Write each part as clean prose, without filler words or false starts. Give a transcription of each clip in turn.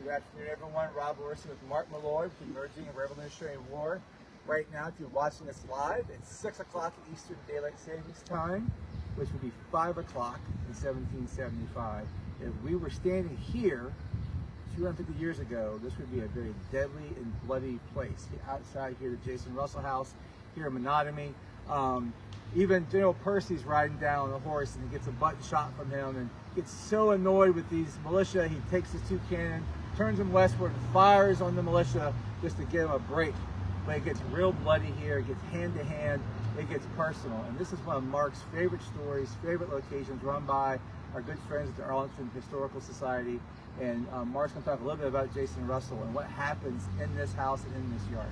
Good afternoon, everyone. Rob Orsi with Mark Malloy with the Emerging and Revolutionary War. Right now, if you're watching us live, it's 6 o'clock Eastern Daylight Savings Time, which would be 5 o'clock in 1775. If we were standing here 250 years ago, this would be a very deadly and bloody place. Outside here, the Jason Russell House, here in Menotomy. Even General Percy's riding down on a horse and he gets a button shot from him and gets so annoyed with these militia, he takes his 2 cannon, turns them westward and fires on the militia just to give them a break. But it gets real bloody here, it gets hand to hand, it gets personal. And this is one of Mark's favorite stories, favorite locations, run by our good friends at the Arlington Historical Society. And Mark's going to talk a little bit about Jason Russell and what happens in this house and in this yard.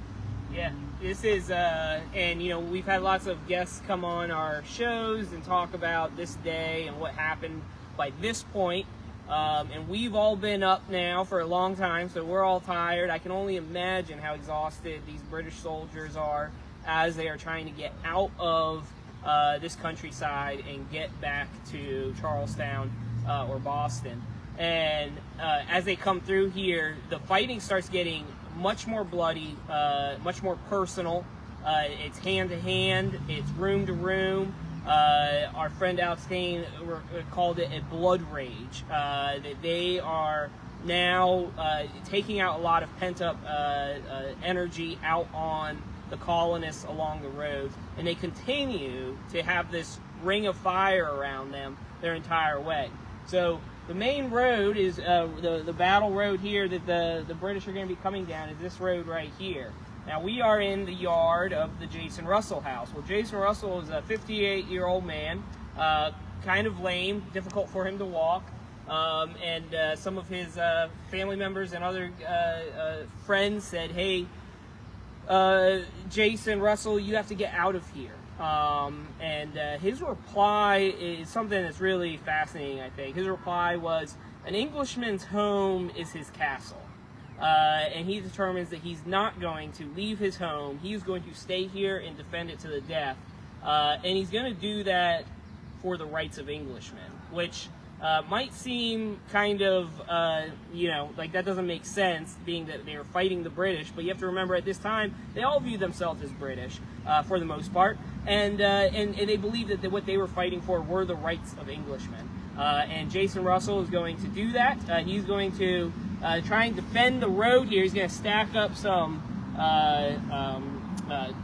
Yeah, this is, and you know, we've had lots of guests come on our shows and talk about this day and what happened by this point. And we've all been up now for a long time, so we're all tired. I can only imagine how exhausted these British soldiers are as they are trying to get out of this countryside and get back to Charlestown or Boston. And as they come through here, the fighting starts getting much more bloody, much more personal. It's hand to hand, it's room to room. Our friend Alstein called it a blood rage. That they are now taking out a lot of pent-up energy out on the colonists along the road, and they continue to have this ring of fire around them their entire way. So the main road is the battle road here that the British are going to be coming down is this road right here. Now we are in the yard of the Jason Russell house. Well, Jason Russell is a 58-year-old man, kind of lame, difficult for him to walk, and some of his family members and other friends said, hey, Jason Russell, you have to get out of here. And his reply is something that's really fascinating, I think. His reply was, an Englishman's home is his castle. And he determines that he's not going to leave his home. He's going to stay here and defend it to the death. And he's going to do that for the rights of Englishmen, which might seem kind of, you know, like that doesn't make sense, being that they were fighting the British. But you have to remember, at this time, they all viewed themselves as British, for the most part. And they believed that what they were fighting for were the rights of Englishmen. And Jason Russell is going to do that. He's going to try and defend the road here. He's going to stack up some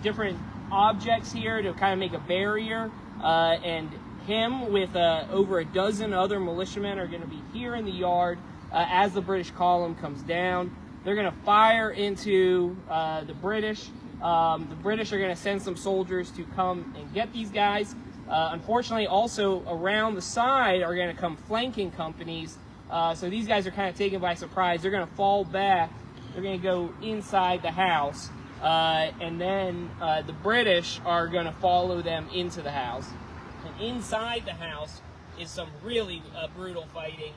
different objects here to kind of make a barrier. And him with over a dozen other militiamen are going to be here in the yard as the British column comes down. They're going to fire into the British. The British are going to send some soldiers to come and get these guys. Unfortunately, also around the side are going to come flanking companies. So these guys are kind of taken by surprise. They're going to fall back. They're going to go inside the house. And then the British are going to follow them into the house. And inside the house is some really brutal fighting.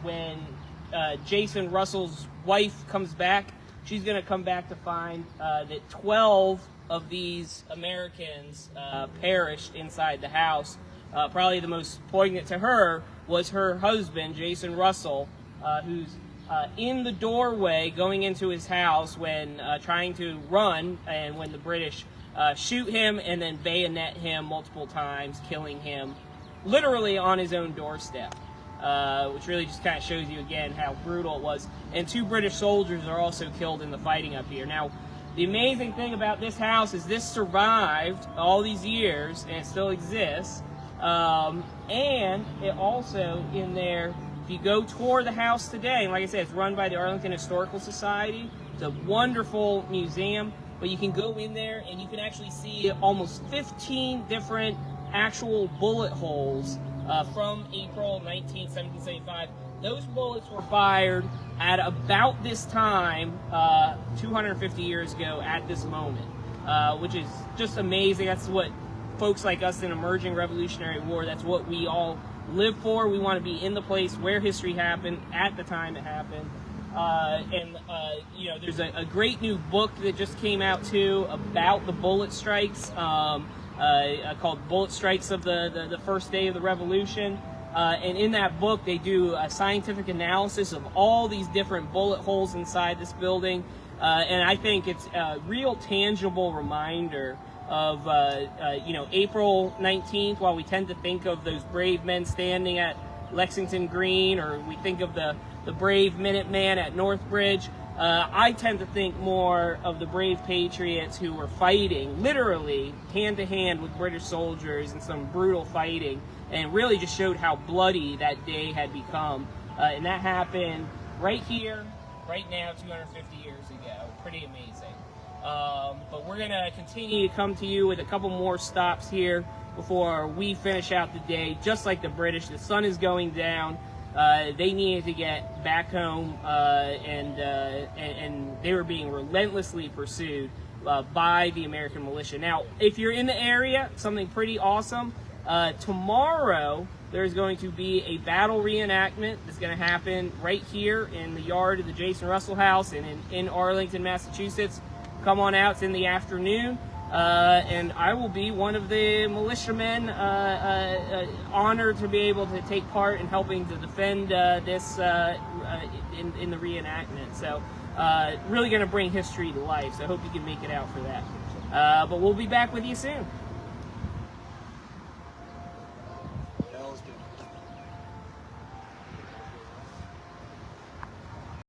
When Jason Russell's wife comes back, she's going to come back to find that 12 of these Americans perished inside the house. Probably the most poignant to her was her husband, Jason Russell, who's in the doorway going into his house when trying to run, and when the British shoot him and then bayonet him multiple times, killing him literally on his own doorstep. Which really just kind of shows you again how brutal it was. And 2 British soldiers are also killed in the fighting up here. Now, the amazing thing about this house is this survived all these years and it still exists. And it also, in there, if you go tour the house today, and like I said, it's run by the Arlington Historical Society. It's a wonderful museum, but you can go in there and you can actually see almost 15 different actual bullet holes from April 1775. Those bullets were fired at about this time, 250 years ago at this moment, which is just amazing. That's what folks like us in Emerging Revolutionary War, that's what we all live for. We want to be in the place where history happened at the time it happened. You know, there's a great new book that just came out too about the bullet strikes, called Bullet Strikes of the First Day of the Revolution. And in that book, they do a scientific analysis of all these different bullet holes inside this building. And I think it's a real tangible reminder of, April 19th, while we tend to think of those brave men standing at Lexington Green, or we think of the brave Minuteman at Northbridge, I tend to think more of the brave patriots who were fighting, literally, hand-to-hand with British soldiers in some brutal fighting, and really just showed how bloody that day had become. And that happened right here, right now, 250 years ago. Pretty amazing. But we're going to continue to come to you with a couple more stops here before we finish out the day. Just like the British, the sun is going down. They needed to get back home, and they were being relentlessly pursued by the American militia. Now, if you're in the area, something pretty awesome. Tomorrow, there's going to be a battle reenactment that's going to happen right here in the yard of the Jason Russell House and in Arlington, Massachusetts. Come on out. It's in the afternoon. And I will be one of the militiamen honored to be able to take part in helping to defend this in the reenactment. So really going to bring history to life. So I hope you can make it out for that. But we'll be back with you soon.